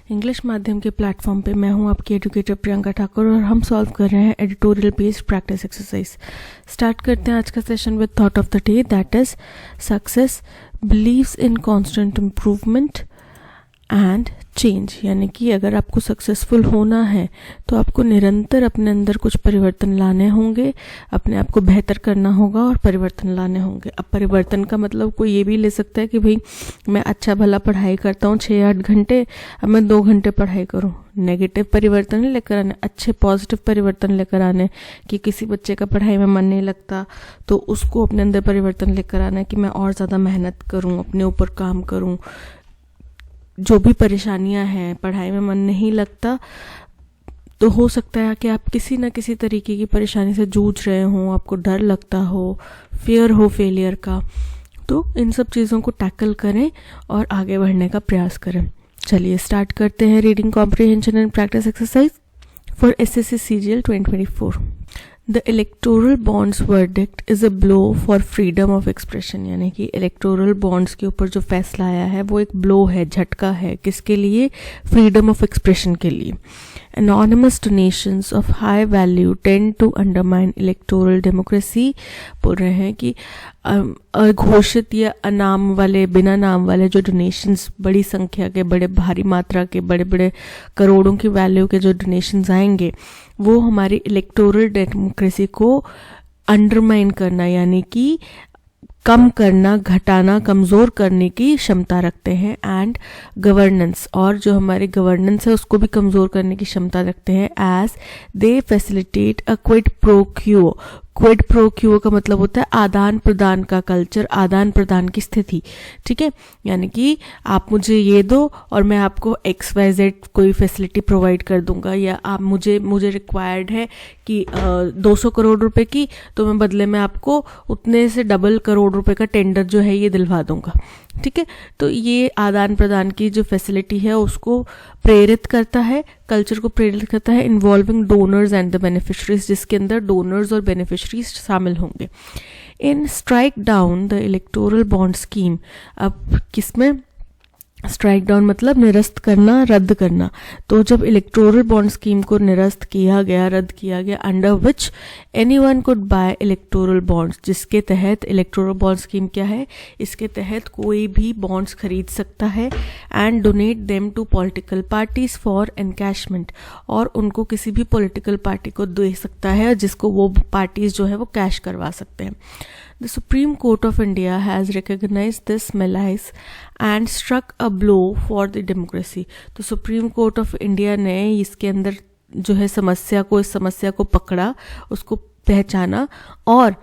English माध्यम के platform पे मैं हूं आपकी एजुकेटर प्रियंका ठाकुर और हम सॉल्व कर रहे हैं editorial based practice exercise. Start करते हैं आज का session with thought of the day, that is success believes in constant improvement and change. यानी कि अगर आपको सक्सेसफुल होना है तो आपको निरंतर अपने अंदर कुछ परिवर्तन लाने होंगे, अपने आप को बेहतर करना होगा और परिवर्तन लाने होंगे। अब परिवर्तन का मतलब कोई ये भी ले सकता है कि भाई मैं अच्छा भला पढ़ाई करता हूँ 6-8 घंटे, अब मैं 2 घंटे पढ़ाई करूँ। नेगेटिव परिवर्तन लेकर आने, अच्छे पॉजिटिव परिवर्तन लेकर आने कि किसी बच्चे का पढ़ाई में मन नहीं लगता तो उसको अपने अंदर परिवर्तन लेकर आना कि मैं और ज़्यादा मेहनत करूँ, अपने ऊपर काम करूँ। जो भी परेशानियां हैं, पढ़ाई में मन नहीं लगता तो हो सकता है कि आप किसी न किसी तरीके की परेशानी से जूझ रहे हो, आपको डर लगता हो, फियर हो फेलियर का। तो इन सब चीज़ों को टैकल करें और आगे बढ़ने का प्रयास करें। चलिए स्टार्ट करते हैं reading comprehension and practice exercise for SSC CGL 2024। The electoral bonds verdict is a blow for freedom of expression. यानी कि इलेक्टोरल बॉन्ड्स के ऊपर जो फैसला आया है वो एक ब्लो है, झटका है। किसके लिए? फ्रीडम ऑफ एक्सप्रेशन के लिए। Anonymous donations of high value tend to undermine electoral democracy। बोल रहे हैं कि अघोषित या अनाम वाले, बिना नाम वाले जो डोनेशंस, बड़ी संख्या के, बड़े भारी मात्रा के, बड़े बड़े करोड़ों की वैल्यू के जो डोनेशंस आएंगे वो हमारी इलेक्टोरल डेमोक्रेसी को अंडरमाइन करना यानी कि कम करना, घटाना, कमज़ोर करने की क्षमता रखते हैं। एंड गवर्नेंस, और जो हमारी गवर्नेंस है उसको भी कमज़ोर करने की क्षमता रखते हैं। As they facilitate a quid pro quo. Quid pro quo का मतलब होता है आदान प्रदान का कल्चर, आदान प्रदान की स्थिति। ठीक है, यानी कि आप मुझे ये दो और मैं आपको XYZ कोई फैसिलिटी प्रोवाइड कर दूंगा, या आप मुझे रिक्वायर्ड है कि 200 करोड़ रुपए की, तो मैं बदले में आपको उतने से डबल करोड़ रुपए का टेंडर जो है ये दिलवा दूंगा। ठीक है, तो ये आदान प्रदान की जो फैसिलिटी है उसको प्रेरित करता है, कल्चर को प्रेरित करता है। Involving donors and the beneficiaries, जिसके अंदर डोनर्स और बेनिफिशरीज शामिल होंगे। In strike down the electoral bond scheme. अब किसमें स्ट्राइक डाउन मतलब निरस्त करना, रद्द करना। तो जब इलेक्टोरल बॉन्ड स्कीम को निरस्त किया गया, रद्द किया गया, under which anyone could bye electoral bonds, जिसके तहत इलेक्टोरल बॉन्ड स्कीम क्या है, इसके तहत कोई भी बॉन्ड्स खरीद सकता है। And donate them to political parties for encashment, और उनको किसी भी पॉलिटिकल पार्टी को दे सकता है जिसको वो पार्टीज जो है वो कैश करवा सकते हैं। The Supreme Court of India has recognized this malaise and struck a blow for the democracy। तो सुप्रीम कोर्ट ऑफ इंडिया ने इसके अंदर जो है इस समस्या को पकड़ा, उसको पहचाना और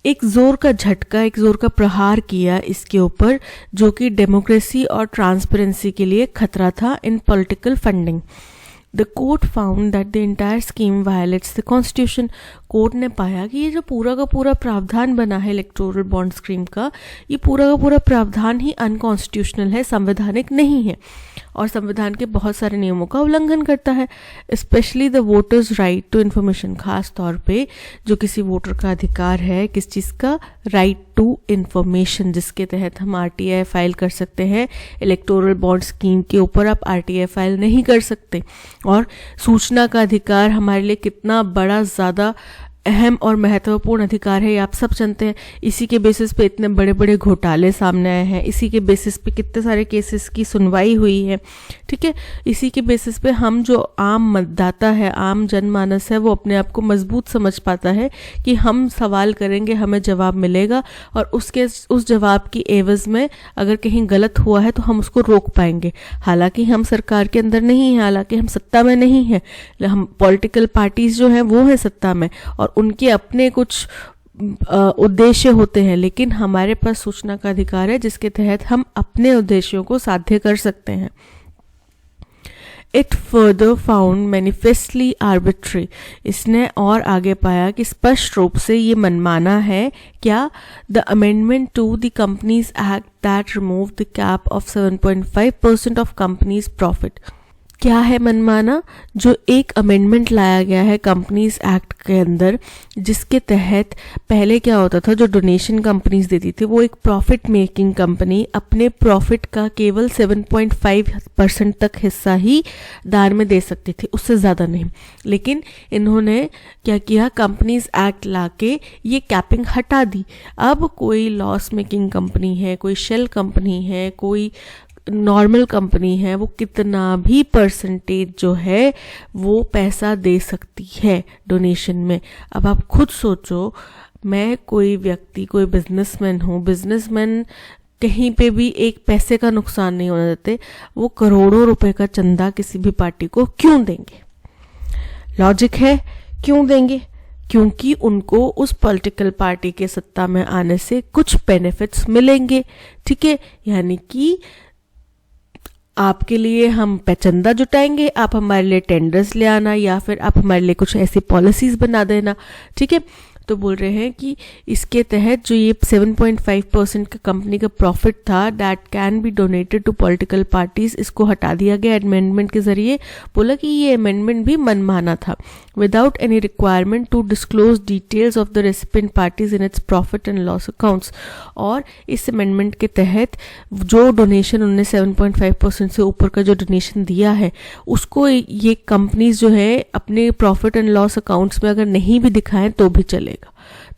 एक जोर का झटका, एक जोर का प्रहार किया इसके ऊपर, जो कि डेमोक्रेसी और ट्रांसपेरेंसी के लिए खतरा था इन political funding. The court found that the entire scheme violates the constitution। Court ने पाया कि ये जो पूरा का पूरा प्रावधान बना है इलेक्टोरल बॉन्ड स्कीम का, ये पूरा का पूरा प्रावधान ही अनकॉन्स्टिट्यूशनल है, संवैधानिक नहीं है और संविधान के बहुत सारे नियमों का उल्लंघन करता है। Specially the voters right to information, खास तौर पे जो किसी वोटर का अधिकार है, किस चीज़ का? राइट टू इन्फॉर्मेशन, जिसके तहत हम RTI फाइल कर सकते हैं। इलेक्टोरल बॉन्ड स्कीम के ऊपर आप RTI फाइल नहीं कर सकते। और सूचना का अधिकार हमारे लिए कितना बड़ा, ज़्यादा अहम और महत्वपूर्ण अधिकार है, ये आप सब जानते हैं। इसी के बेसिस पे इतने बड़े बड़े घोटाले सामने आए हैं, इसी के बेसिस पे कितने सारे केसेस की सुनवाई हुई है। ठीक है, इसी के बेसिस पे हम जो आम मतदाता है, आम जनमानस है, वो अपने आप को मजबूत समझ पाता है कि हम सवाल करेंगे, हमें जवाब मिलेगा और उस जवाब की एवज में अगर कहीं गलत हुआ है तो हम उसको रोक पाएंगे। हालांकि हम सरकार के अंदर नहीं हैं, हालांकि हम सत्ता में नहीं हैं, हम पॉलिटिकल पार्टीज जो हैं वो हैं सत्ता में और उनके अपने कुछ उद्देश्य होते हैं, लेकिन हमारे पास सूचना का अधिकार है जिसके तहत हम अपने उद्देश्यों को साध्य कर सकते हैं। It further found manifestly arbitrary, इसने और आगे पाया कि स्पष्ट रूप से ये मनमाना है। क्या? The amendment to the companies act that remove the cap of 7.5% of companies profit. क्या है मनमाना? जो एक अमेंडमेंट लाया गया है कंपनीज एक्ट के अंदर, जिसके तहत पहले क्या होता था, जो डोनेशन कंपनीज देती थी वो एक प्रॉफिट मेकिंग कंपनी अपने प्रॉफिट का केवल 7.5% तक हिस्सा ही दान में दे सकती थी, उससे ज़्यादा नहीं। लेकिन इन्होंने क्या किया, कंपनीज एक्ट लाके ये कैपिंग हटा दी। अब कोई लॉस मेकिंग कंपनी है, कोई शेल कंपनी है, कोई नॉर्मल कंपनी है, वो कितना भी परसेंटेज जो है वो पैसा दे सकती है डोनेशन में। अब आप खुद सोचो, मैं कोई व्यक्ति, कोई बिजनेसमैन हूँ, बिजनेसमैन कहीं पे भी एक पैसे का नुकसान नहीं होने देते, वो करोड़ों रुपए का चंदा किसी भी पार्टी को क्यों देंगे? लॉजिक है, क्यों देंगे? क्योंकि उनको उस पॉलिटिकल पार्टी के सत्ता में आने से कुछ बेनिफिट्स मिलेंगे। ठीक है, यानी कि आपके लिए हम चंदा जुटाएंगे, आप हमारे लिए टेंडर्स ले आना, या फिर आप हमारे लिए कुछ ऐसी पॉलिसीज बना देना। ठीक है, तो बोल रहे हैं कि इसके तहत जो ये 7.5% का कंपनी का प्रॉफिट था, that can be donated to political parties, इसको हटा दिया गया अमेंडमेंट के जरिए। बोला कि ये अमेंडमेंट भी मनमाना था। Without any requirement to disclose details of the recipient parties in its profit and loss accounts. और इस अमेंडमेंट के तहत जो डोनेशन उन्होंने 7.5% से ऊपर का जो डोनेशन दिया है, उसको ये कंपनीज जो है अपने प्रॉफिट एंड लॉस अकाउंट्स में अगर नहीं भी दिखाएं तो भी चलेगा।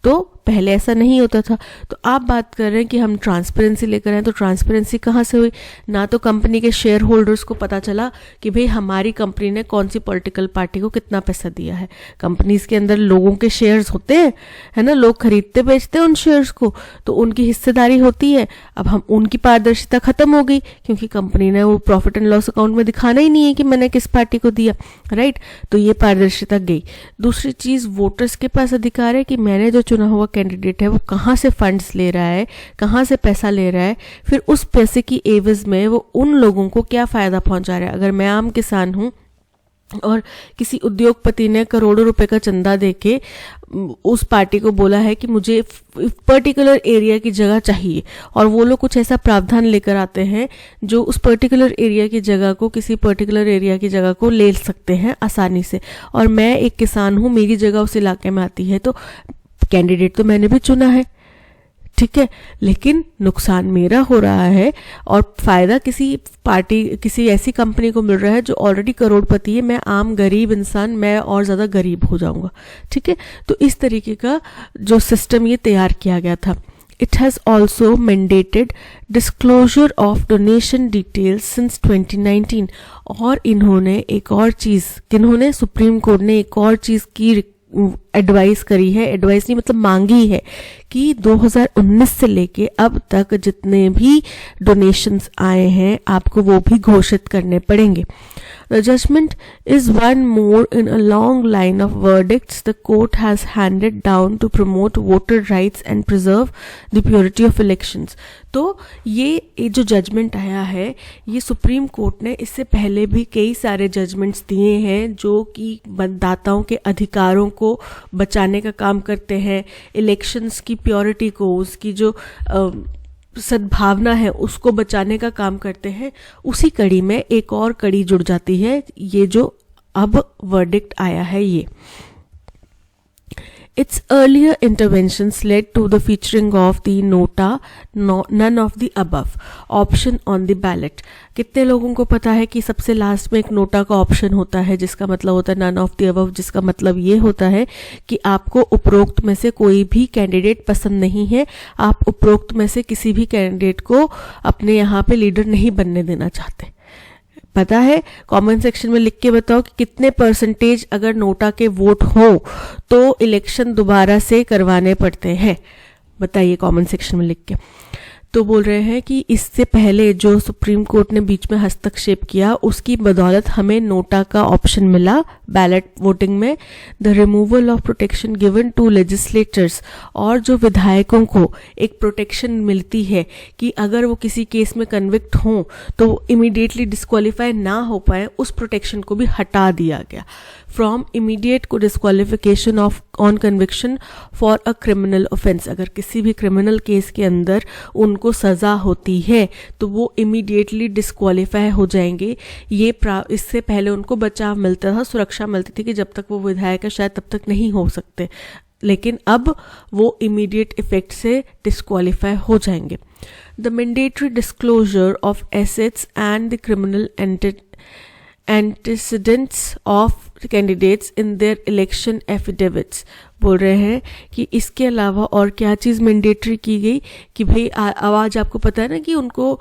तो पहले ऐसा नहीं होता था। तो आप बात कर रहे हैं कि हम ट्रांसपेरेंसी लेकर आए, तो ट्रांसपेरेंसी कहाँ से हुई? ना तो कंपनी के शेयर होल्डर्स को पता चला कि भाई हमारी कंपनी ने कौन सी पॉलिटिकल पार्टी को कितना पैसा दिया है। कंपनीज के अंदर लोगों के शेयर्स होते हैं, है ना, लोग खरीदते बेचते हैं उन शेयर्स को, तो उनकी हिस्सेदारी होती है। अब हम उनकी पारदर्शिता खत्म हो गई, क्योंकि कंपनी ने वो प्रॉफिट एंड लॉस अकाउंट में दिखाना ही नहीं है कि मैंने किस पार्टी को दिया, राइट। तो ये पारदर्शिता गई। दूसरी चीज, वोटर्स के पास अधिकार है कि मैंने जो चुना हुआ कैंडिडेट है वो कहाँ से फंड्स ले रहा है, कहाँ से पैसा ले रहा है, फिर उस पैसे की एवज में वो उन लोगों को क्या फायदा पहुंचा रहा है। अगर मैं आम किसान हूं और किसी उद्योगपति ने करोड़ों रुपए का चंदा देके उस पार्टी को बोला है कि मुझे पर्टिकुलर एरिया की जगह चाहिए, और वो लोग कुछ ऐसा प्रावधान लेकर आते हैं जो उस पर्टिकुलर एरिया की जगह को, किसी पर्टिकुलर एरिया की जगह को ले सकते हैं आसानी से, और मैं एक किसान हूं, मेरी जगह उस इलाके में आती है, तो कैंडिडेट तो मैंने भी चुना है, ठीक है, लेकिन नुकसान मेरा हो रहा है और फायदा किसी पार्टी, किसी ऐसी कंपनी को मिल रहा है जो ऑलरेडी करोड़पति है। मैं आम गरीब इंसान, मैं और ज्यादा गरीब हो जाऊंगा। ठीक है, तो इस तरीके का जो सिस्टम ये तैयार किया गया था। It has also mandated disclosure of donation details since 2019। और इन्होंने एक और चीज, किन्होंने, सुप्रीम कोर्ट ने एक और चीज की एडवाइस करी है, एडवाइस नहीं मतलब मांगी है, कि 2019 से लेके अब तक जितने भी डोनेशंस आए हैं आपको वो भी घोषित करने पड़ेंगे। The judgment is one more in a long line of verdicts the court has handed down to promote voter rights and preserve the purity of elections। तो ये जो जजमेंट आया है, ये सुप्रीम कोर्ट ने इससे पहले भी कई सारे जजमेंट्स दिए हैं जो कि मतदाताओं के अधिकारों को बचाने का काम करते हैं, इलेक्शंस की प्योरिटी को, उसकी जो सद्भावना है उसको बचाने का काम करते हैं। उसी कड़ी में एक और कड़ी जुड़ जाती है, ये जो अब वर्डिक्ट आया है ये। Its earlier interventions led to the featuring of the nota none of the above option on the ballot। कितने लोगों को पता है कि सबसे लास्ट में एक नोटा का ऑप्शन होता है, जिसका मतलब होता है नन ऑफ द अबव, जिसका मतलब ये होता है कि आपको उपरोक्त में से कोई भी कैंडिडेट पसंद नहीं है, आप उपरोक्त में से किसी भी कैंडिडेट को अपने यहाँ पे लीडर नहीं बनने देना चाहते। पता है? कमेंट सेक्शन में लिख के बताओ कि कितने परसेंटेज अगर नोटा के वोट हो तो इलेक्शन दोबारा से करवाने पड़ते हैं, बताइए कमेंट सेक्शन में लिख के। तो बोल रहे हैं कि इससे पहले जो सुप्रीम कोर्ट ने बीच में हस्तक्षेप किया उसकी बदौलत हमें नोटा का ऑप्शन मिला बैलेट वोटिंग में। The removal of protection given to legislators, और जो विधायकों को एक प्रोटेक्शन मिलती है कि अगर वो किसी केस में कन्विक्ट हों तो इमीडिएटली डिस्क्वालीफाई ना हो पाए, उस प्रोटेक्शन को भी हटा दिया गया। फ्रॉम इमीडिएट को disqualification on conviction for a criminal offence, अगर किसी भी क्रिमिनल केस के अंदर उनको सज़ा होती है तो वो इमीडिएटली डिस्क्वालीफाई हो जाएंगे। ये इससे पहले उनको बचाव मिलता था, सुरक्षा मिलती थी कि जब तक वो विधायक है शायद तब तक नहीं हो सकते, लेकिन अब वो इमीडिएट इफेक्ट से डिस्क्वालीफाई हो जाएंगे। The mandatory disclosure of assets and the criminal antecedents of candidates in their election affidavits, बोल रहे हैं कि इसके अलावा और क्या चीज़ मैंडेटरी की गई कि भाई आवाज़ आपको पता है ना कि उनको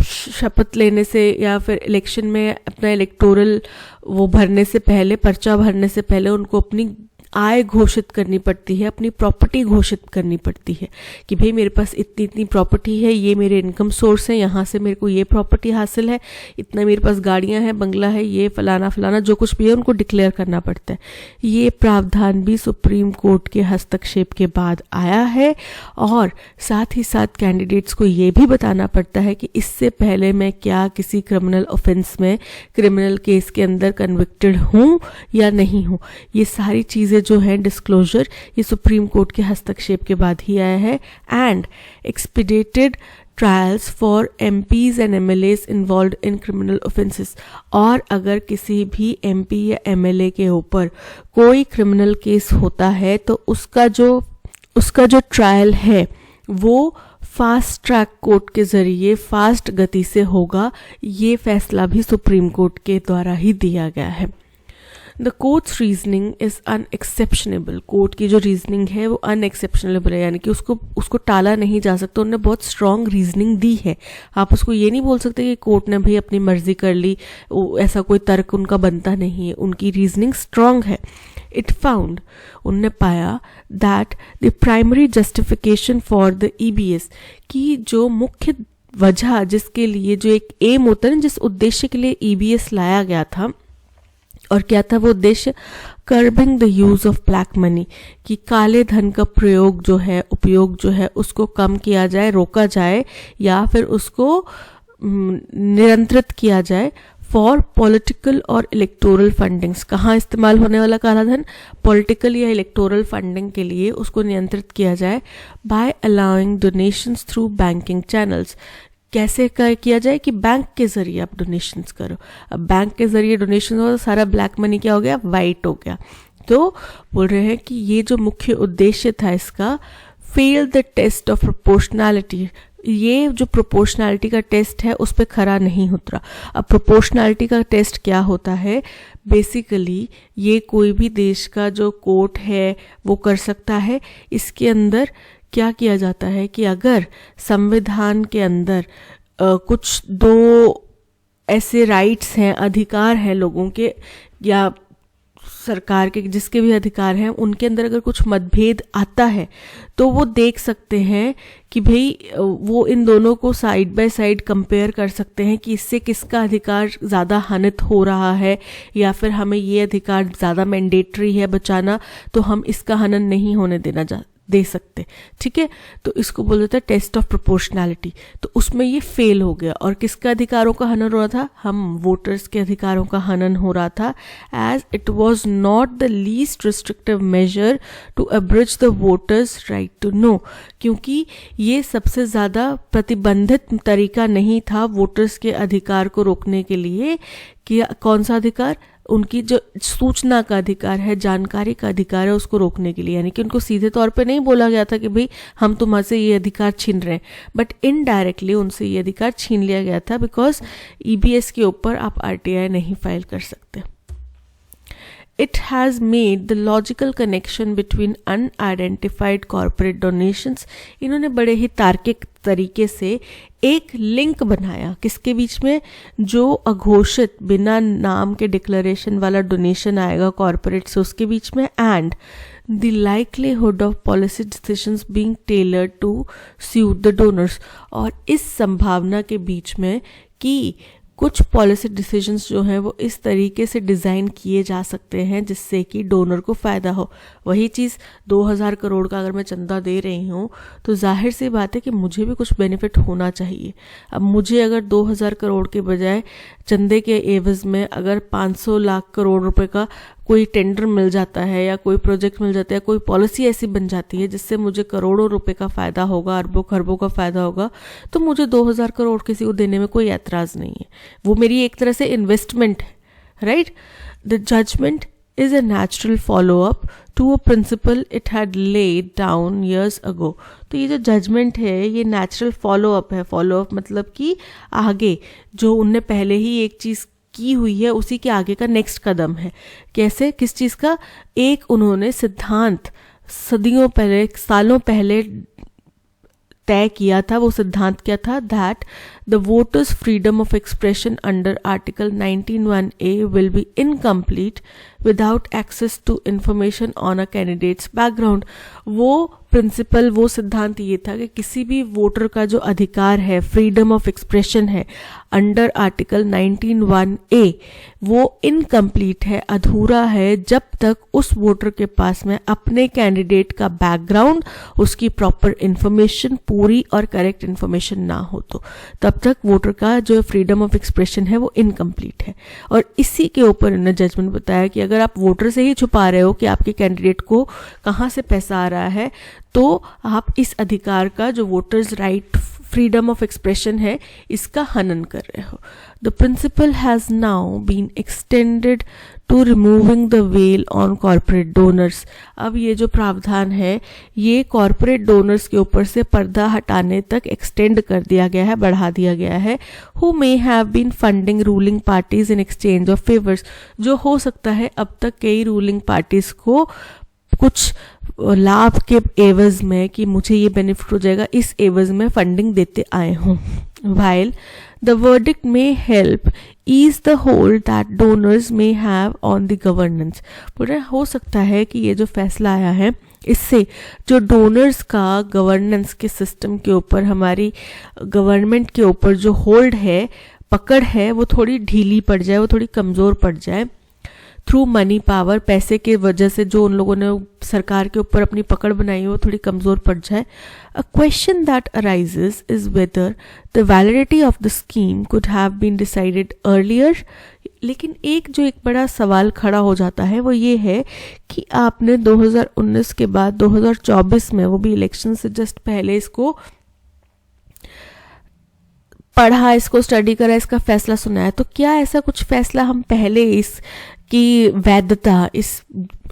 शपथ लेने से या फिर इलेक्शन में अपना इलेक्टोरल वो भरने से पहले, पर्चा भरने से पहले उनको अपनी आय घोषित करनी पड़ती है, अपनी प्रॉपर्टी घोषित करनी पड़ती है कि भाई मेरे पास इतनी इतनी प्रॉपर्टी है, ये मेरे इनकम सोर्स है, यहाँ से मेरे को ये प्रॉपर्टी हासिल है, इतना मेरे पास गाड़ियाँ हैं, बंगला है, ये फलाना फलाना जो कुछ भी है उनको डिक्लेयर करना पड़ता है। ये प्रावधान भी सुप्रीम कोर्ट के हस्तक्षेप के बाद आया है और साथ ही साथ कैंडिडेट्स को ये भी बताना पड़ता है कि इससे पहले मैं क्या किसी क्रिमिनल ऑफेंस में, क्रिमिनल केस के अंदर कन्विक्टेड हूँ या नहीं हूँ। ये सारी चीज़ें जो है डिस्क्लोजर, ये सुप्रीम कोर्ट के हस्तक्षेप के बाद ही आया है। And एक्सपीडिटेड trials for MPs and MLAs involve in criminal offences, और अगर किसी भी MP या MLA के ऊपर कोई क्रिमिनल केस होता है तो उसका जो ट्रायल है वो फास्ट ट्रैक कोर्ट के ज़रिए फास्ट गति से होगा। ये फैसला भी सुप्रीम कोर्ट के द्वारा ही दिया गया है। The court's reasoning is unexceptionable, court की जो रीजनिंग है वो अनएक्सेप्शनेबल है, यानी कि उसको टाला नहीं जा सकता। उन्होंने बहुत स्ट्रॉन्ग रीजनिंग दी है, आप उसको ये नहीं बोल सकते कि कोर्ट ने भाई अपनी मर्जी कर ली, ऐसा कोई तर्क उनका बनता नहीं है, उनकी रीजनिंग स्ट्रॉन्ग है। इट फाउंड, उनने पाया that the primary justification for the EBS, की जो मुख्य वजह जिसके लिए जो एक एम होता है ना, जिस उद्देश्य के लिए EBS लाया गया था, और क्या था वो उद्देश्य, curbing the use of black money, कि काले धन का प्रयोग जो है, उपयोग जो है उसको कम किया जाए, रोका जाए या फिर उसको नियंत्रित किया जाए फॉर पॉलिटिकल और इलेक्टोरल फंडिंग्स। कहाँ इस्तेमाल होने वाला काला धन, पॉलिटिकल या इलेक्टोरल फंडिंग के लिए उसको नियंत्रित किया जाए। By allowing donations through banking channels, कैसे किया जाए कि बैंक के जरिए आप डोनेशंस करो। अब बैंक के जरिए डोनेशन हो तो सारा ब्लैक मनी क्या हो गया, वाइट हो गया। तो बोल रहे हैं कि ये जो मुख्य उद्देश्य था इसका, fail the test of proportionality, ये जो प्रोपोर्शनैलिटी का टेस्ट है उस पर खरा नहीं उतरा। अब प्रोपोर्शनैलिटी का टेस्ट क्या होता है, बेसिकली ये कोई भी देश का जो कोर्ट है वो कर सकता है। इसके अंदर क्या किया जाता है कि अगर संविधान के अंदर कुछ दो ऐसे राइट्स हैं, अधिकार हैं लोगों के या सरकार के, जिसके भी अधिकार हैं, उनके अंदर अगर कुछ मतभेद आता है तो वो देख सकते हैं कि भाई वो इन दोनों को साइड बाय साइड कंपेयर कर सकते हैं कि इससे किसका अधिकार ज़्यादा हनित हो रहा है, या फिर हमें ये अधिकार ज़्यादा मैंडेटरी है बचाना तो हम इसका हनन नहीं होने दे सकते। ठीक है, तो इसको बोल देता है टेस्ट ऑफ प्रोपोर्शनैलिटी। तो उसमें ये फेल हो गया, और किसका अधिकारों का हनन हो रहा था, हम वोटर्स के अधिकारों का हनन हो रहा था। As it was not the least restrictive measure to abridge the voters right to know, क्योंकि ये सबसे ज़्यादा प्रतिबंधित तरीका नहीं था वोटर्स के अधिकार को रोकने के लिए। कि कौन सा अधिकार, उनकी जो सूचना का अधिकार है, जानकारी का अधिकार है, उसको रोकने के लिए। यानी कि उनको सीधे तौर पे नहीं बोला गया था कि भाई हम तुम्हारे ये अधिकार छीन रहे हैं, बट इनडायरेक्टली उनसे ये अधिकार छीन लिया गया था, बिकॉज EBS के ऊपर आप RTI नहीं फाइल कर सकते। It has made the logical connection between unidentified corporate donations, इन्होंने बड़े ही तार्किक तरीके से एक लिंक बनाया किसके बीच में, जो अघोषित बिना नाम के डिक्लेरेशन वाला डोनेशन आएगा कॉर्पोरेट से उसके बीच में, and the likelihood of policy decisions being tailored to suit the donors, और इस संभावना के बीच में कि कुछ पॉलिसी डिसीजंस जो हैं वो इस तरीके से डिज़ाइन किए जा सकते हैं जिससे कि डोनर को फ़ायदा हो। वही चीज़ 2000 करोड़ का अगर मैं चंदा दे रही हूँ तो जाहिर सी बात है कि मुझे भी कुछ बेनिफिट होना चाहिए। अब मुझे अगर 2000 करोड़ के बजाय चंदे के एवज़ में अगर 500 लाख करोड़ रुपए का कोई टेंडर मिल जाता है या कोई प्रोजेक्ट मिल जाता है, कोई पॉलिसी ऐसी बन जाती है जिससे मुझे करोड़ों रुपए का फ़ायदा होगा, अरबों खरबों का फ़ायदा होगा, तो मुझे 2000 करोड़ किसी को देने में कोई ऐतराज़ नहीं है। वो मेरी एक तरह से इन्वेस्टमेंट है, right. The judgment is a natural follow-up to a principle it had laid down years ago। तो ये जो जजमेंट है ये नेचुरल फॉलोअप है। फॉलोअप मतलब कि आगे जो उनने पहले ही एक चीज़ की हुई है उसी के आगे का नेक्स्ट कदम है। कैसे, किस चीज़ का? एक उन्होंने सिद्धांत सदियों पहले, सालों पहले तय किया था। वो सिद्धांत क्या था? That the voters freedom of expression under article 19(1)(a will be incomplete without access to information on a candidates background. वो प्रिंसिपल, वो सिद्धांत ये था कि किसी भी वोटर का जो अधिकार है, फ्रीडम ऑफ एक्सप्रेशन है अंडर आर्टिकल 19(1)(a, वो इनकम्प्लीट है, अधूरा है, जब तक उस वोटर के पास में अपने कैंडिडेट का बैकग्राउंड, उसकी प्रॉपर इंफॉर्मेशन, पूरी और करेक्ट इंफॉर्मेशन ना हो। तो तब तक वोटर का जो फ्रीडम ऑफ एक्सप्रेशन है वो इनकम्प्लीट है। और इसी के ऊपर इन्होंने जजमेंट बताया कि अगर आप वोटर से ही छुपा रहे हो कि आपके कैंडिडेट को कहाँ से पैसा आ रहा है, तो आप इस अधिकार का, जो voters right freedom of expression है, इसका हनन कर रहे हो। The principle has now been extended to removing the veil on corporate donors. अब ये जो प्रावधान है ये कॉर्पोरेट डोनर्स के ऊपर से पर्दा हटाने तक एक्सटेंड कर दिया गया है, बढ़ा दिया गया है। Who may have been funding ruling parties in exchange of favours. जो हो सकता है अब तक कई रूलिंग पार्टीज को कुछ लाभ के एवज में, कि मुझे ये बेनिफिट हो जाएगा, इस एवज में फंडिंग देते आए हों। While the verdict may help ease the hold that donors may have on the governance। पूरा हो सकता है कि ये जो फैसला आया है इससे जो डोनर्स का गवर्नेंस के सिस्टम के ऊपर, हमारी गवर्नमेंट के ऊपर जो होल्ड है, पकड़ है, वो थोड़ी ढीली पड़ जाए, वो थोड़ी कमज़ोर पड़ जाए। थ्रू मनी पावर, पैसे के वजह से जो उन लोगों ने सरकार के ऊपर अपनी पकड़ बनाई है वो थोड़ी कमज़ोर पड़ जाए। A question that arises is whether the validity of the scheme could have been decided earlier. लेकिन एक बड़ा सवाल खड़ा हो जाता है वो ये है कि आपने 2019 के बाद 2024 में, वो भी इलेक्शन से जस्ट पहले, इसको पढ़ा, इसको स्टडी करा, इसका फैसला सुनाया। तो क्या ऐसा कुछ फैसला हम पहले इसकी वैधता, इस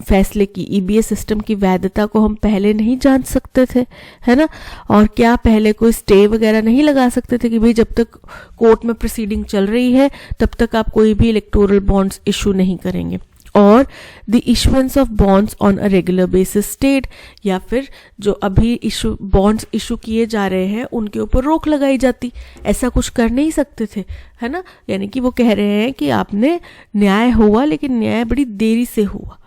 फैसले की, ईबीएस सिस्टम की वैधता को हम पहले नहीं जान सकते थे, है ना? और क्या पहले कोई स्टे वगैरह नहीं लगा सकते थे कि भाई जब तक कोर्ट में प्रोसीडिंग चल रही है तब तक आप कोई भी इलेक्टोरल बॉन्ड्स इशू नहीं करेंगे? और the issuance of bonds on a regular basis state, या फिर जो अभी बॉन्ड्स इशू किए जा रहे हैं उनके ऊपर रोक लगाई जाती। ऐसा कुछ कर नहीं सकते थे, है ना? यानी कि वो कह रहे हैं कि आपने न्याय हुआ, लेकिन न्याय बड़ी देरी से हुआ।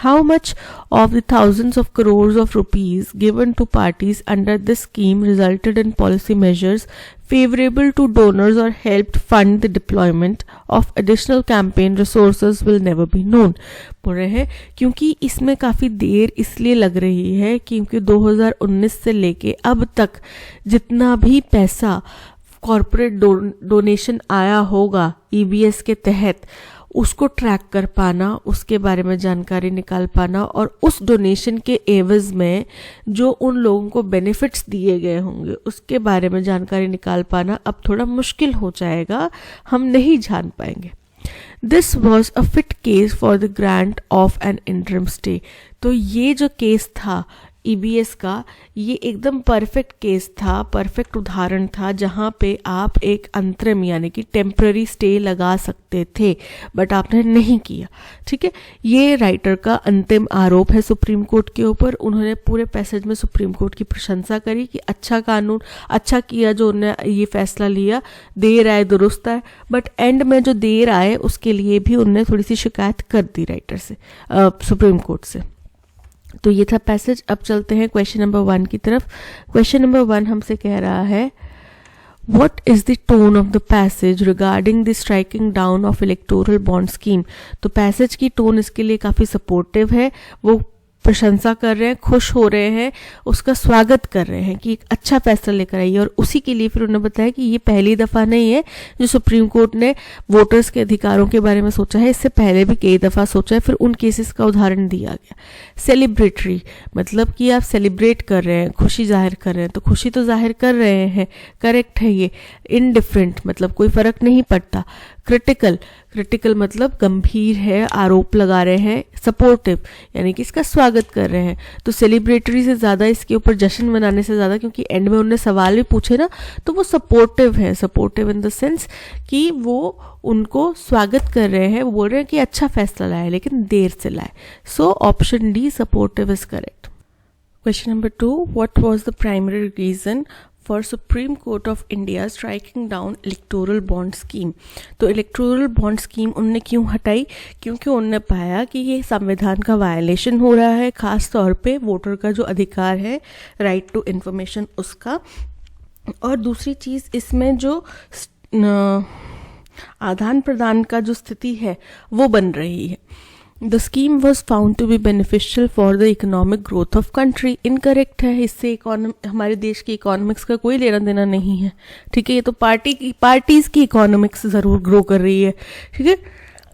How much of the thousands of crores of rupees given to parties under this scheme resulted in policy measures favorable to donors or helped fund the deployment of additional campaign resources will never be known। बोल रहे हैं क्योंकि इसमें काफ़ी देर इसलिए लग रही है क्योंकि 2019 से लेके अब तक जितना भी पैसा कॉर्पोरेट डोनेशन आया होगा ईबीएस के तहत, उसको ट्रैक कर पाना, उसके बारे में जानकारी निकाल पाना, और उस डोनेशन के एवज में जो उन लोगों को बेनिफिट्स दिए गए होंगे उसके बारे में जानकारी निकाल पाना अब थोड़ा मुश्किल हो जाएगा, हम नहीं जान पाएंगे। This was a fit case for the grant of N interim stay. तो ये जो केस था ईबीएस का, ये एकदम परफेक्ट केस था, परफेक्ट उदाहरण था जहाँ पे आप एक अंतरिम यानी कि टेम्पररी स्टे लगा सकते थे, बट आपने नहीं किया। ठीक है, ये राइटर का अंतिम आरोप है सुप्रीम कोर्ट के ऊपर। उन्होंने पूरे पैसेज में सुप्रीम कोर्ट की प्रशंसा करी कि अच्छा कानून, अच्छा किया जो उन्होंने ये फैसला लिया, देर आए दुरुस्त आए, बट एंड में जो देर आए उसके लिए भी उन्होंने थोड़ी सी शिकायत कर दी राइटर से, सुप्रीम कोर्ट से। तो ये था पैसेज। अब चलते हैं क्वेश्चन नंबर 1 की तरफ। क्वेश्चन नंबर 1 हमसे कह रहा है, What is the tone of the passage regarding the striking down of electoral bond scheme? तो पैसेज की टोन इसके लिए काफ़ी सपोर्टिव है। वो प्रशंसा कर रहे हैं, खुश हो रहे हैं, उसका स्वागत कर रहे हैं कि एक अच्छा फैसला लेकर आई है। और उसी के लिए फिर उन्होंने बताया कि ये पहली दफ़ा नहीं है जो सुप्रीम कोर्ट ने वोटर्स के अधिकारों के बारे में सोचा है, इससे पहले भी कई दफ़ा सोचा है। फिर उन केसेस का उदाहरण दिया गया। सेलिब्रेटरी मतलब कि आप सेलिब्रेट कर रहे हैं, खुशी जाहिर कर रहे हैं, तो खुशी तो जाहिर कर रहे हैं, करेक्ट है ये। इनडिफरेंट मतलब कोई फ़र्क नहीं पड़ता। क्रिटिकल मतलब गंभीर है, आरोप लगा रहे हैं। सपोर्टिव यानी कि इसका स्वागत कर रहे हैं। तो सेलिब्रेटरी से ज़्यादा, इसके ऊपर जश्न मनाने से ज़्यादा, क्योंकि एंड में उन्होंने सवाल भी पूछे ना, तो वो सपोर्टिव है। सपोर्टिव इन द सेंस कि वो उनको स्वागत कर रहे हैं, वो बोल रहे हैं कि अच्छा फैसला लाए लेकिन देर से लाए। So option D supportive is correct. Question number 2, what was the primary reason for Supreme Court of India striking down electoral bond scheme. तो इलेक्टोरल बॉन्ड स्कीम उनने क्यों हटाई? क्योंकि उनने पाया कि ये संविधान का वायलेशन हो रहा है, खास तौर पे वोटर का जो अधिकार है, राइट टू इंफॉर्मेशन, उसका। और दूसरी चीज़, इसमें जो आदान प्रदान का जो स्थिति है वो बन रही है। The scheme was found to be beneficial for the economic growth of country. Incorrect है, इससे हमारे देश की इकोनॉमिक्स का कोई लेना देना नहीं है। ठीक है, ये तो पार्टीज की इकोनॉमिक्स जरूर ग्रो कर रही है। ठीक है,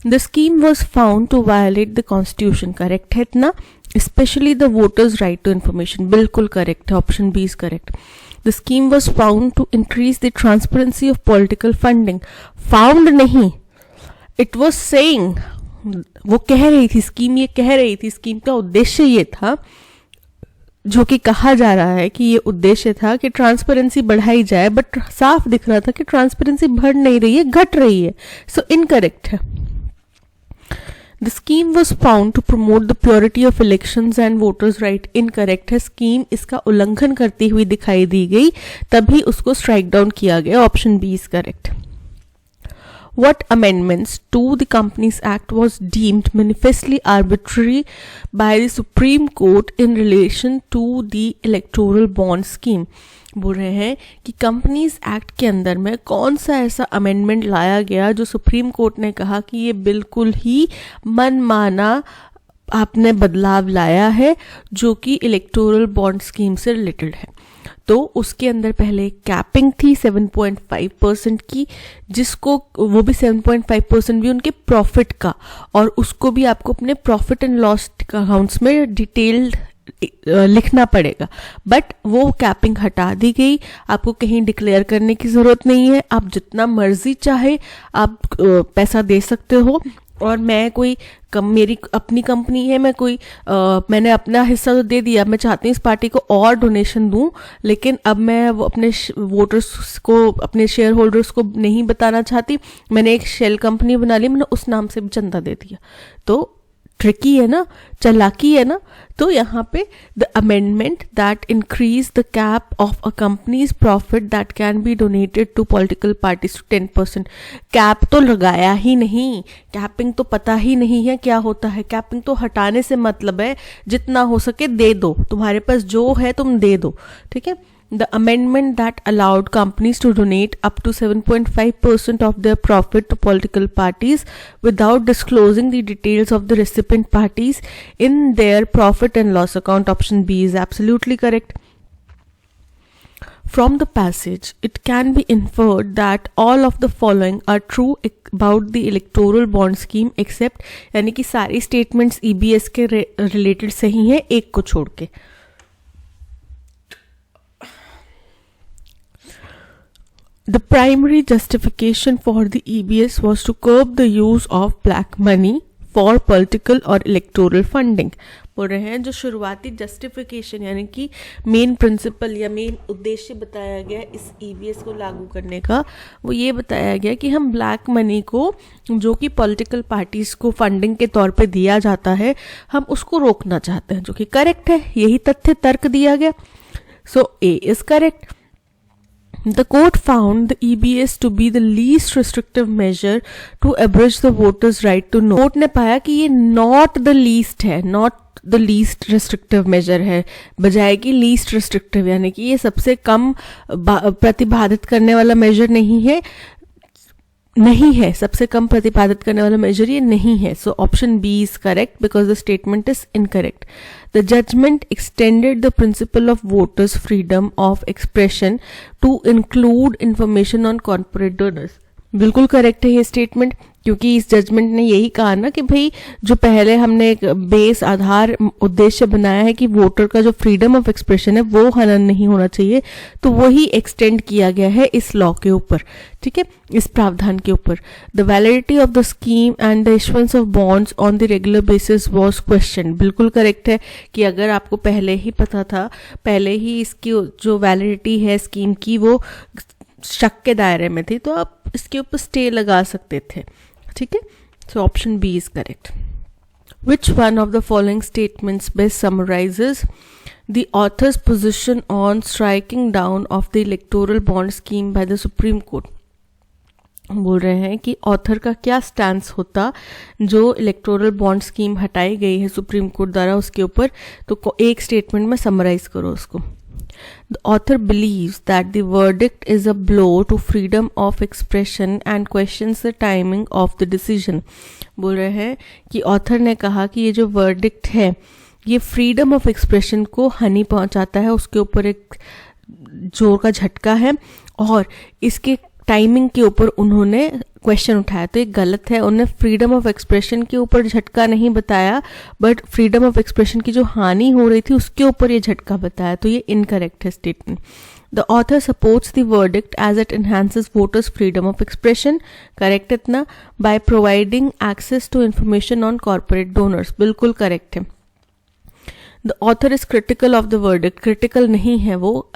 the scheme was found to violate the constitution. Correct है इतना। Specially the voters right to information, बिल्कुल करेक्ट है, option B is correct. The scheme was found to increase the transparency of political funding. Found नहीं, it was saying, वो कह रही थी, scheme ये कह रही थी, स्कीम का उद्देश्य ये था, जो कि कहा जा रहा है कि ये उद्देश्य था कि ट्रांसपेरेंसी बढ़ाई जाए, बट साफ दिख रहा था कि ट्रांसपेरेंसी बढ़ नहीं रही है, घट रही है। सो इनकरेक्ट है। The scheme was found to promote the purity of elections and voters' right. Incorrect है, स्कीम इसका उल्लंघन करती हुई दिखाई दी गई, तभी उसको स्ट्राइक डाउन किया गया। Option B is correct. What amendments to the Companies Act was deemed manifestly arbitrary by the Supreme Court in relation to the electoral bond scheme? बोल रहे हैं कि कंपनीज एक्ट के अंदर में कौन सा ऐसा अमेंडमेंट लाया गया जो सुप्रीम कोर्ट ने कहा कि ये बिल्कुल ही मनमाना आपने बदलाव लाया है, जो कि इलेक्टोरल बॉन्ड स्कीम से रिलेटेड है। तो उसके अंदर पहले कैपिंग थी 7.5% की, जिसको वो भी 7.5% भी उनके प्रॉफिट का, और उसको भी आपको अपने प्रॉफिट एंड लॉस अकाउंट्स में डिटेल्ड लिखना पड़ेगा। बट वो कैपिंग हटा दी गई, आपको कहीं डिक्लेयर करने की जरूरत नहीं है, आप जितना मर्जी चाहे आप पैसा दे सकते हो। और मैं कोई मेरी अपनी कंपनी है, मैंने अपना हिस्सा तो दे दिया, मैं चाहती हूँ इस पार्टी को और डोनेशन दूं, लेकिन अब मैं वो अपने वोटर्स को, अपने शेयर होल्डर्स को नहीं बताना चाहती, मैंने एक शेल कंपनी बना ली, मैंने उस नाम से भी चंदा दे दिया। तो ट्रिकी है ना, चालाकी है ना। तो यहाँ पे the amendment that increase the cap of a companies profit that can be donated to political parties to 10%। Cap तो लगाया ही नहीं, कैपिंग तो पता ही नहीं है क्या होता है। कैपिंग तो हटाने से मतलब है जितना हो सके दे दो, तुम्हारे पास जो है तुम दे दो। ठीक है, the amendment that allowed companies to donate up to 7.5% of their profit to political parties without disclosing the details of the recipient parties in their profit and loss account. Option B is absolutely correct. From the passage, it can be inferred that all of the following are true about the electoral bond scheme except, यानी कि सारी statements EBS के related सही हैं, एक को छोड़ के। The primary justification for the EBS was to curb the use of black money for political और electoral funding. बोल रहे हैं जो शुरुआती जस्टिफिकेशन यानी कि मेन प्रिंसिपल या मेन उद्देश्य बताया गया इस EBS को लागू करने का, वो ये बताया गया कि हम ब्लैक मनी को, जो कि पॉलिटिकल पार्टीज को फंडिंग के तौर पे दिया जाता है, हम उसको रोकना चाहते हैं, जो कि करेक्ट है। यही तथ्य तर्क दिया गया। So A is correct. The court found the EBS to be the least restrictive measure to abridge the voters' right to know. Court ने पाया कि ये not the least है, not the least restrictive measure है, बजाय कि least restrictive, यानी कि ये सबसे कम प्रतिबाधित करने वाला measure नहीं है, नहीं है, सबसे कम प्रतिपादित करने वाला मेजर ये नहीं है. So option B is correct because the statement is incorrect. The judgement extended the principle of voters freedom of expression to include information on corporate donors. बिल्कुल करेक्ट है ये स्टेटमेंट, क्योंकि इस जजमेंट ने यही कहा ना कि भाई जो पहले हमने एक बेस आधार उद्देश्य बनाया है कि वोटर का जो फ्रीडम ऑफ एक्सप्रेशन है वो हनन नहीं होना चाहिए, तो वही एक्सटेंड किया गया है इस लॉ के ऊपर. ठीक है, इस प्रावधान के ऊपर. The validity of the scheme and the issuance of bonds on the regular basis was question. बिल्कुल करेक्ट है कि अगर आपको पहले ही पता था, पहले ही इसकी जो वैलिडिटी है स्कीम की वो शक के दायरे में थी, तो आप इसके ऊपर स्टे लगा सकते थे. ठीक है, so option B is correct. Which one of the following statements best summarises the authors position on striking down of the electoral bond scheme by the Supreme Court. बोल रहे हैं कि ऑथर का क्या स्टैंस होता जो इलेक्टोरल बॉन्ड स्कीम हटाई गई है सुप्रीम कोर्ट द्वारा उसके ऊपर. तो एक स्टेटमेंट में समराइज करो उसको. The author believes that the verdict is a blow to freedom of expression and questions the timing of the decision. बोल रहे हैं कि ऑथर ने कहा कि ये जो वर्डिक्ट है ये फ्रीडम ऑफ एक्सप्रेशन को हानि पहुंचाता है, उसके ऊपर एक जोर का झटका है, और इसके टाइमिंग के ऊपर उन्होंने क्वेश्चन उठाया. तो ये गलत है, उन्होंने फ्रीडम ऑफ एक्सप्रेशन के ऊपर झटका नहीं बताया, बट फ्रीडम ऑफ एक्सप्रेशन की जो हानि हो रही थी उसके ऊपर ये झटका बताया. तो ये इनकरेक्ट है statement. The author supports the verdict as it enhances voters freedom of expression. Correct इतना. By providing access to information on corporate donors. बिल्कुल करेक्ट है. The author is critical of the verdict. Critical नहीं है, वो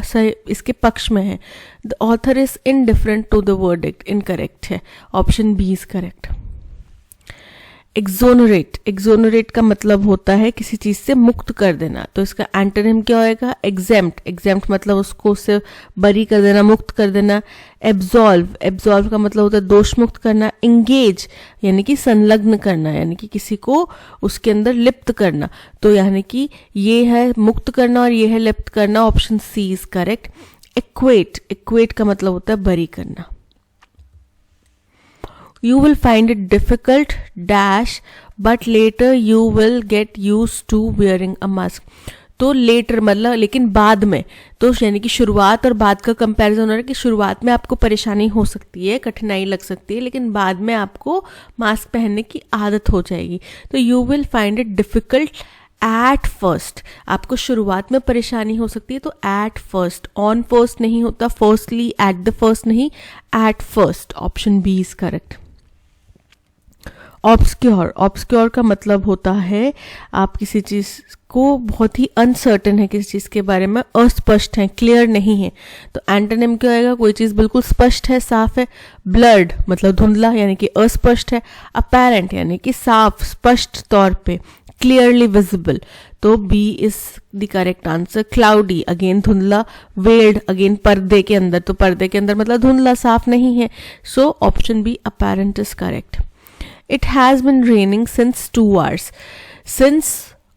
इसके पक्ष में है. The author is indifferent to the verdict. Incorrect है. Option B is correct. Exonerate. Exonerate का मतलब होता है किसी चीज से मुक्त कर देना. तो इसका एंटोनिम क्या होएगा? एग्जेम्प्ट. एग्जेम्प्ट मतलब उसको उससे बरी कर देना, मुक्त कर देना. एब्सॉल्व. एब्सॉल्व का मतलब होता है दोष मुक्त करना. एंगेज यानी कि संलग्न करना, यानी कि किसी को उसके अंदर लिप्त करना. तो यानी कि ये है मुक्त करना और ये है लिप्त करना. Option C is correct. Equate. Equate का मतलब होता है बरी करना. You will find it difficult dash but later you will get used to wearing a mask. तो लेटर मतलब लेकिन बाद में, तो यानी कि शुरुआत और बाद का कंपैरिजन हो रहा है कि शुरुआत में आपको परेशानी हो सकती है, कठिनाई लग सकती है, लेकिन बाद में आपको मास्क पहनने की आदत हो जाएगी. तो you will find it difficult at first. आपको शुरुआत में परेशानी हो सकती है, तो एट फर्स्ट. ऑन फर्स्ट नहीं होता, फर्स्टली, एट द फर्स्ट नहीं, at first. Option B is correct. Obscure. Obscure का मतलब होता है आप किसी चीज को बहुत ही अनसर्टन है, किसी चीज के बारे में अस्पष्ट है, क्लियर नहीं है. तो एंटोनिम क्या होगा? कोई चीज बिल्कुल स्पष्ट है, साफ है. ब्लर्ड मतलब धुंधला यानी कि अस्पष्ट है. अपैरेंट यानी कि साफ, स्पष्ट तौर पे, क्लियरली विजिबल. तो B is the correct answer. Cloudy again धुंधला. वेल्ड अगेन पर्दे के अंदर. तो पर्दे के अंदर मतलब धुंधला, साफ नहीं है. So option B apparent is correct. It has been raining since 2 hours. Since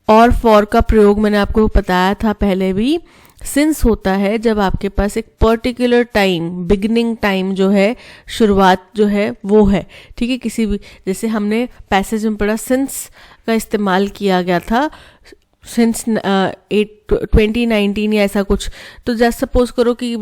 और for का प्रयोग मैंने आपको बताया था पहले भी. Since होता है जब आपके पास एक पर्टिकुलर टाइम, बिगिनिंग टाइम जो है, शुरुआत जो है वो है. ठीक है, किसी भी, जैसे हमने पैसेज में पढ़ा since का इस्तेमाल किया गया था सिंस 2019 या ऐसा कुछ. तो जस्ट सपोज करो कि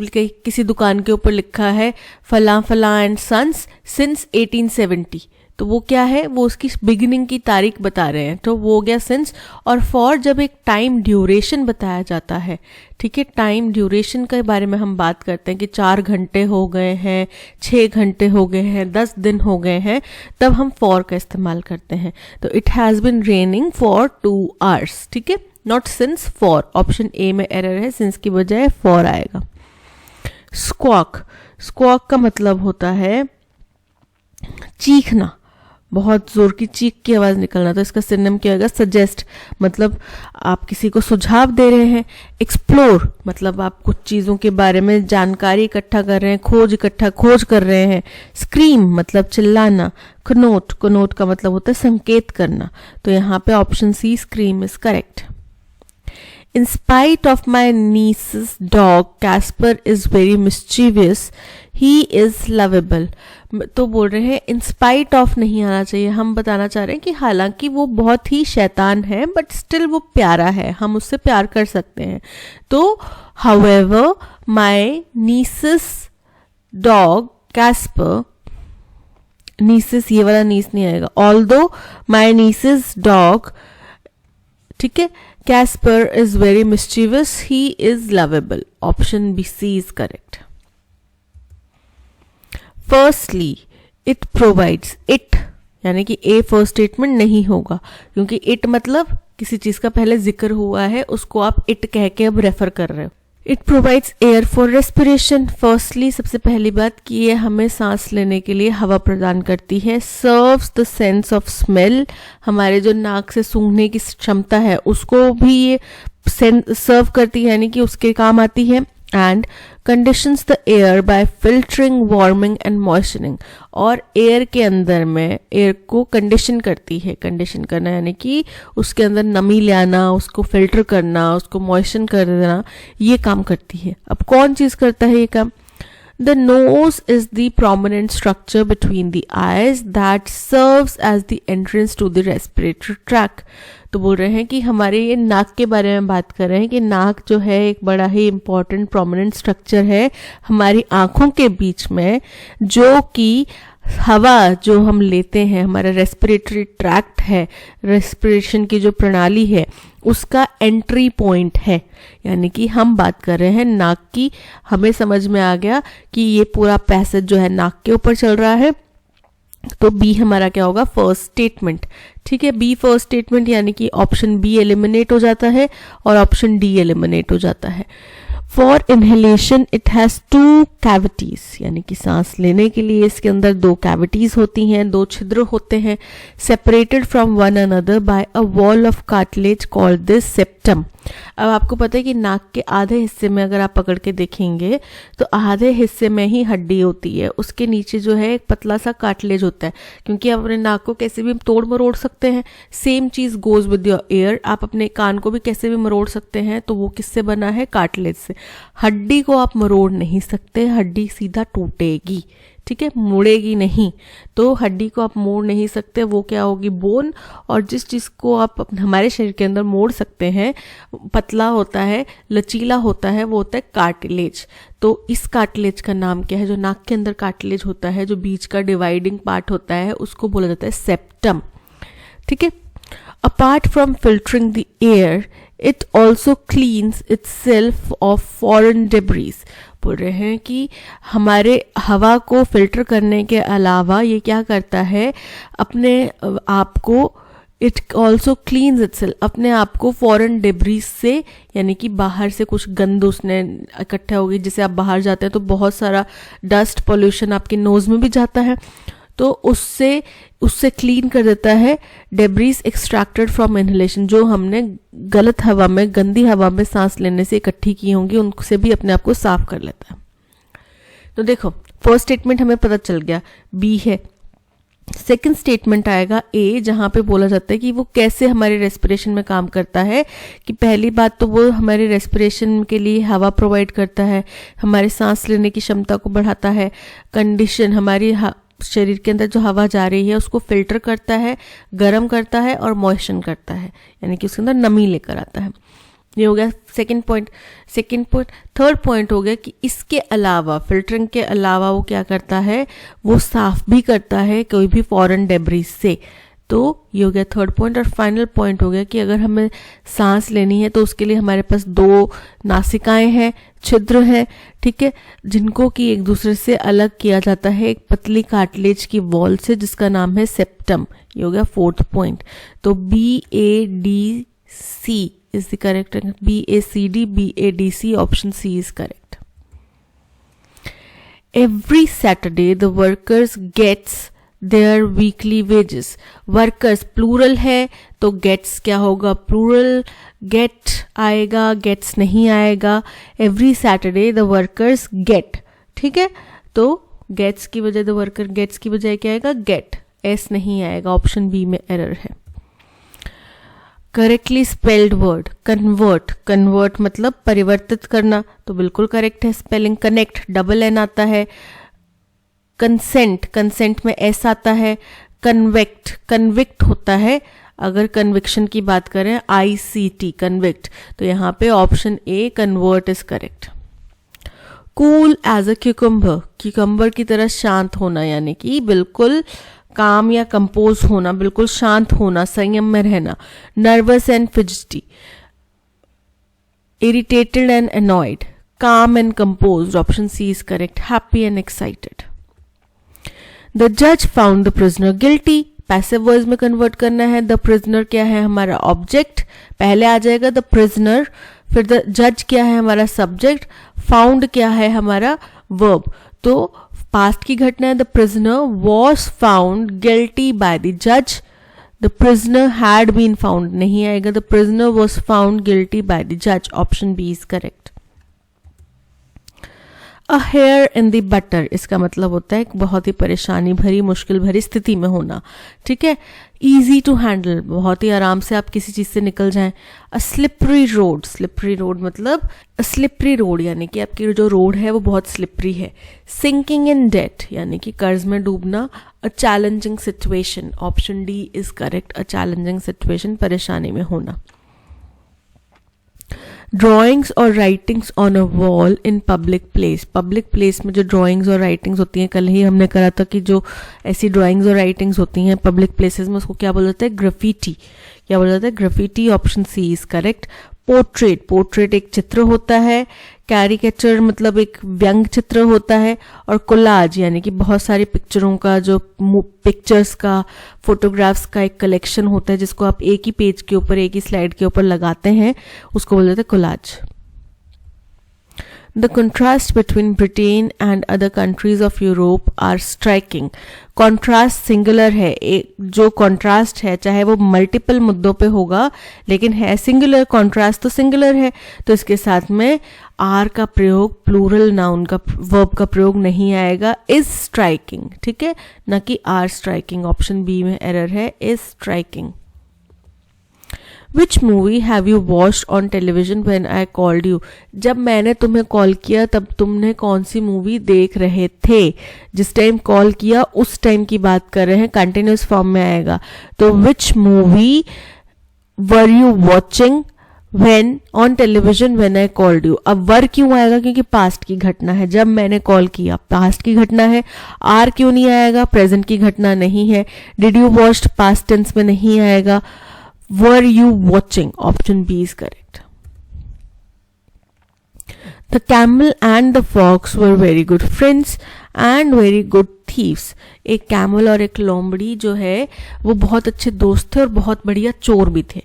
किसी दुकान के ऊपर लिखा है फलां फलां एंड सन्स सिंस 1870. तो वो क्या है? वो उसकी बिगिनिंग की तारीख बता रहे हैं, तो वो हो गया सिंस. और फॉर जब एक टाइम ड्यूरेशन बताया जाता है, ठीक है, टाइम ड्यूरेशन के बारे में हम बात करते हैं कि 4 घंटे हो गए हैं, 6 घंटे हो गए हैं, 10 दिन हो गए हैं, तब हम फॉर का इस्तेमाल करते हैं. तो it has been raining for 2 hours. ठीक है, not since, for. Option A में एरर है, सिंस की बजाय फॉर आएगा. स्क्वॉक. स्क्वॉक का मतलब होता है चीखना, बहुत जोर की चीख की आवाज निकलना. तो इसका सिनोनिम क्या होगा? सजेस्ट मतलब आप किसी को सुझाव दे रहे हैं. एक्सप्लोर मतलब आप कुछ चीजों के बारे में जानकारी इकट्ठा कर रहे हैं, खोज कर रहे हैं. स्क्रीम मतलब चिल्लाना. कनोट. कनोट का मतलब होता है संकेत करना. तो यहाँ पे option C scream is correct. In spite of my niece's dog, Casper is very mischievous. He is lovable. तो बोल रहे हैं इन स्पाइट ऑफ नहीं आना चाहिए, हम बताना चाह रहे हैं कि हालांकि वो बहुत ही शैतान है बट स्टिल वो प्यारा है, हम उससे प्यार कर सकते हैं। तो however my nieces dog Caspar, nieces ये वाला नीस नहीं आएगा, ऑल्दो माय नीसेस डॉग, ठीक है, Casper is very mischievous, he is lovable. Option B C is correct. Firstly it provides, it यानी कि ए फर्स्ट स्टेटमेंट नहीं होगा क्योंकि इट मतलब किसी चीज का पहले जिक्र हुआ है, उसको आप इट कह के अब रेफर कर रहे हो। It provides air for respiration, firstly सबसे पहली बात कि ये हमें सांस लेने के लिए हवा प्रदान करती है। Serves the sense of smell, हमारे जो नाक से सूंघने की क्षमता है उसको भी ये सर्व करती है, यानी कि उसके काम आती है। And conditions the air by filtering, warming and moisturizing, और एयर के अंदर में एयर को कंडीशन करती है। कंडीशन करना यानी कि उसके अंदर नमी ले आना, उसको फिल्टर करना, उसको मॉइस्चर कर देना, ये काम करती है। अब कौन चीज करता है ये काम? The nose is the prominent structure between the eyes that serves as the entrance to the respiratory tract. तो बोल रहे हैं कि हमारे ये नाक के बारे में बात कर रहे हैं कि नाक जो है एक बड़ा ही इम्पॉर्टेंट प्रोमिनेंट स्ट्रक्चर है हमारी आंखों के बीच में, जो कि हवा जो हम लेते हैं, हमारा रेस्पिरेटरी ट्रैक्ट है, रेस्पिरेशन की जो प्रणाली है उसका एंट्री पॉइंट है। यानी कि हम बात कर रहे हैं नाक की, हमें समझ में आ गया कि ये पूरा पैसेज जो है नाक के ऊपर चल रहा है। तो बी हमारा क्या होगा? First statement. ठीक है, बी फर्स्ट स्टेटमेंट, यानी कि ऑप्शन बी एलिमिनेट हो जाता है और ऑप्शन डी एलिमिनेट हो जाता है। For inhalation it has 2 cavities, यानी कि सांस लेने के लिए इसके अंदर 2 कैविटीज होती हैं, 2 छिद्र होते हैं, separated from one another by a wall of cartilage called this septum. अब आपको पता है कि नाक के आधे हिस्से में अगर आप पकड़ के देखेंगे तो आधे हिस्से में ही हड्डी होती है, उसके नीचे जो है एक पतला सा कार्टिलेज होता है, क्योंकि आप अपने नाक को कैसे भी तोड़ मरोड़ सकते हैं। सेम चीज गोज विद योर एयर, आप अपने कान को भी कैसे भी मरोड़ सकते हैं, तो वो किससे बना है? कार्टिलेज से। हड्डी को आप मरोड़ नहीं सकते, हड्डी सीधा टूटेगी, ठीक है, मुड़ेगी नहीं। तो हड्डी को आप मोड़ नहीं सकते, वो क्या होगी? बोन। और जिस चीज को आप हमारे शरीर के अंदर मोड़ सकते हैं, पतला होता है, लचीला होता है, वो होता है कार्टिलेज। तो इस कार्टिलेज का नाम क्या है? जो नाक के अंदर कार्टिलेज होता है, जो बीच का डिवाइडिंग पार्ट होता है, उसको बोला जाता है सेप्टम। ठीक है, apart from filtering the air it also cleans itself of foreign debris. बोल रहे हैं कि हमारे हवा को फिल्टर करने के अलावा ये क्या करता है? अपने आप को, इट ऑल्सो क्लीन्स इटसेल्फ, अपने आप को फॉरेन डेब्रीज से, यानी कि बाहर से कुछ गंद उसने इकट्ठा हो गई, जैसे आप बाहर जाते हैं तो बहुत सारा डस्ट पॉल्यूशन आपके नोज में भी जाता है, तो उससे क्लीन कर देता है। डेब्रीज एक्सट्रैक्टेड फ्रॉम इनहेलेशन, जो हमने गलत हवा में, गंदी हवा में सांस लेने से इकट्ठी की होंगी, उनसे भी अपने आप को साफ कर लेता है। तो देखो, फर्स्ट स्टेटमेंट हमें पता चल गया, बी है। सेकंड स्टेटमेंट आएगा ए, जहां पे बोला जाता है कि वो कैसे हमारे रेस्पिरेशन में काम करता है। कि पहली बात तो वो हमारे रेस्पिरेशन के लिए हवा प्रोवाइड करता है, हमारे सांस लेने की क्षमता को बढ़ाता है। कंडीशन, हमारी शरीर के अंदर जो हवा जा रही है उसको फिल्टर करता है, गर्म करता है और मॉइस्चर करता है, यानी कि उसके अंदर नमी लेकर आता है। ये हो गया सेकंड पॉइंट। थर्ड पॉइंट हो गया कि इसके अलावा, फिल्टरिंग के अलावा वो क्या करता है? वो साफ भी करता है कोई भी फॉरेन डेब्रीज से। तो ये हो गया थर्ड पॉइंट। और फाइनल पॉइंट हो गया कि अगर हमें सांस लेनी है तो उसके लिए हमारे पास 2 नासिकाएं हैं, छिद्र हैं, ठीक है, जिनको कि एक दूसरे से अलग किया जाता है एक पतली कार्टिलेज की वॉल से, जिसका नाम है सेप्टम। ये हो गया फोर्थ पॉइंट। तो BADC is the correct, BACD, BADC, option C is correct. Every Saturday the workers gets their weekly wages. Workers plural है तो गेट्स क्या होगा? प्लूरल, गेट आएगा, गेट्स नहीं आएगा। Every Saturday the workers get, ठीक है, तो गेट्स की बजाय, द वर्कर गेट्स की बजाय क्या आएगा? गेट, एस नहीं आएगा, ऑप्शन बी में एरर है। Correctly spelled word convert, convert मतलब परिवर्तित करना, तो बिल्कुल करेक्ट है स्पेलिंग। कनेक्ट, डबल एन आता है, कंसेंट, कंसेंट में एस आता है. कन्वेक्ट, कन्विक्ट होता है. अगर कन्विक्शन की बात करें ICT, कन्विक्ट, तो यहाँ पे option A convert is correct. Cool as a cucumber, cucumber की तरह शांत होना, यानी कि बिल्कुल काम या कंपोज होना, बिल्कुल शांत होना, संयम में रहना. Nervous and fidgety, irritated and annoyed. calm and composed, option C is correct. Happy and excited. The judge found the prisoner guilty. Passive voice में कन्वर्ट करना है. द प्रिजनर क्या है हमारा ऑब्जेक्ट, पहले आ जाएगा द प्रिजनर, फिर द जज क्या है हमारा सब्जेक्ट, फाउंड क्या है हमारा वर्ब. तो पास्ट की घटना है. The prisoner was found guilty by the जज. The prisoner had been found नहीं आएगा. The prisoner was found guilty by the जज, option B is correct. A hair in the butter, इसका मतलब होता है बहुत ही परेशानी भरी, मुश्किल भरी स्थिति में होना. ठीक है. ईजी टू हैंडल, बहुत ही आराम से आप किसी चीज से निकल जाएं. अ स्लिपरी रोड, स्लिपरी रोड मतलब स्लिपरी रोड यानी कि आपकी जो रोड है वो बहुत स्लिपरी है. सिंकिंग इन डेट यानी कि कर्ज में डूबना. A challenging situation, option D is correct. A challenging situation, परेशानी में होना. ड्राइंग्स और writings on a wall in public place, public place में जो ड्राइंग्स और राइटिंग्स होती हैं, कल ही हमने करा था कि जो ऐसी ड्राइंग्स और राइटिंग्स होती हैं पब्लिक प्लेसेस में उसको क्या बोला जाता है, ग्राफिटी. क्या बोला जाता है, graffiti, option C is correct. Portrait, portrait एक चित्र होता है. कैरिकेचर मतलब एक व्यंग चित्र होता है. और कोलाज यानी कि बहुत सारी पिक्चरों का, जो पिक्चर्स का, फोटोग्राफ्स का एक कलेक्शन होता है जिसको आप एक ही पेज के ऊपर, एक ही स्लाइड के ऊपर लगाते हैं, उसको बोलते हैं collage. The contrast between Britain and other countries of Europe are striking. Contrast singular है. एक जो contrast है चाहे वो multiple मुद्दों पे होगा लेकिन है singular, contrast तो singular है, तो इसके साथ में आर का प्रयोग, प्लूरल नाउन का वर्ब का प्रयोग नहीं आएगा. इज स्ट्राइकिंग, ठीक है, न कि आर स्ट्राइकिंग. ऑप्शन बी में एरर है, is striking. Which movie have you watched on television when I called you? जब मैंने तुम्हें कॉल किया तब तुमने कौन सी मूवी देख रहे थे. जिस टाइम कॉल किया उस टाइम की बात कर रहे हैं, कंटिन्यूस फॉर्म में आएगा. तो which movie were you watching when on television when I called you? अब वर क्यों आएगा, क्योंकि पास्ट की घटना है. जब मैंने कॉल किया पास्ट की घटना है. आर क्यों नहीं आएगा, प्रेजेंट की घटना नहीं है. Did you watch past tense में नहीं आएगा. Were you watching? Option B is correct. The camel and the fox were very good friends and very good thieves. एक कैमल और एक लोमड़ी जो है वो बहुत अच्छे दोस्त थे और बहुत बढ़िया चोर भी थे.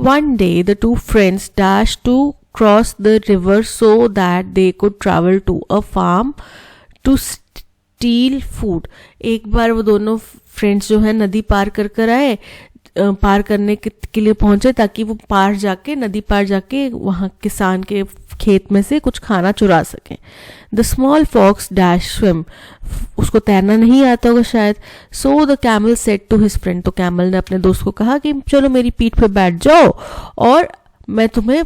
One day the two friends dashed to cross the river so that they could travel to a farm to steal food. एक बार वो दोनों फ्रेंड्स जो है नदी पार कर आए, पार करने के लिए पहुंचे ताकि वो पार जाके, नदी पार जाके वहां किसान के खेत में से कुछ खाना चुरा सकें. The small fox dash swim, उसको तैरना नहीं आता होगा शायद. So the camel said to his friend, तो कैमल ने अपने दोस्त को कहा कि चलो मेरी पीठ पे बैठ जाओ और मैं तुम्हें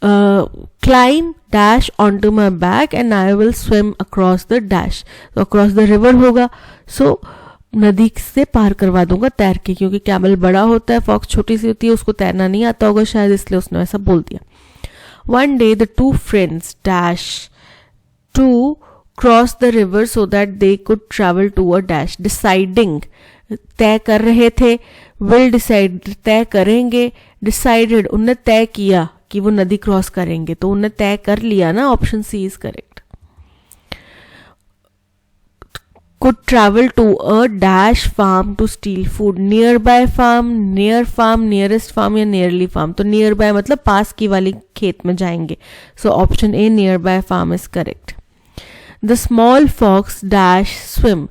climb dash on to my back and I will swim across the dash. तो अक्रॉस द रिवर होगा, सो नदी से पार करवा दूंगा तैर के, क्योंकि कैमल बड़ा होता है, फॉक्स छोटी सी होती है, उसको तैरना नहीं आता होगा शायद, इसलिए उसने ऐसा बोल दिया. One day the two friends dash to cross the river so that they could travel to a dash. Deciding, तय कर रहे थे. विल डिसाइड, तय करेंगे. डिसाइडेड, उनने तय किया कि वो नदी क्रॉस करेंगे, तो उन्हें तय कर लिया ना. Option C is correct. could travel to a dash farm to steal food. nearby farm, near farm, nearest farm या nearly farm. तो nearby मतलब पास की वाली खेत में जाएंगे. So option A nearby farm is correct. The small fox dash swim.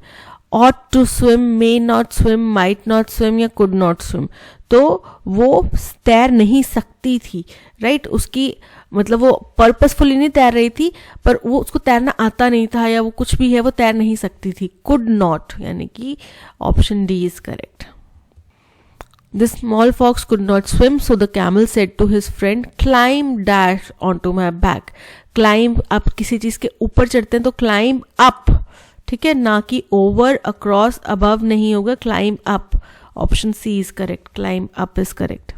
ought to swim, may not swim, might not swim या could not swim. तो वो तैर नहीं सकती थी, राइट. उसकी मतलब वो पर्पसफुली नहीं तैर रही थी, पर वो उसको तैरना आता नहीं था या वो कुछ भी है, वो तैर नहीं सकती थी. कुड नॉट यानी कि option D is correct. The small fox could not swim so the camel said to his friend climb dash on to my back. Climb, आप किसी चीज के ऊपर चढ़ते हैं तो क्लाइम अप, ठीक है, ना कि ओवर, अक्रॉस, अबव नहीं होगा, climb up. Option C is correct, climb up is correct.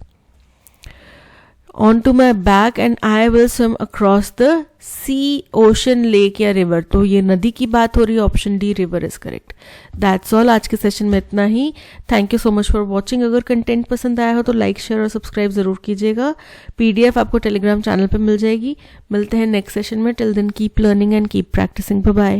On to my back and I will swim across the sea, ocean, lake या river. तो ये नदी की बात हो रही है. Option D river is correct. That's all. आज के सेशन में इतना ही. Thank you so much for watching. अगर कंटेंट पसंद आया हो तो लाइक, शेयर और सब्सक्राइब जरूर कीजिएगा. PDF आपको टेलीग्राम चैनल पे मिल जाएगी. मिलते हैं नेक्स्ट सेशन में. Till then keep learning and keep practising. Bye bye.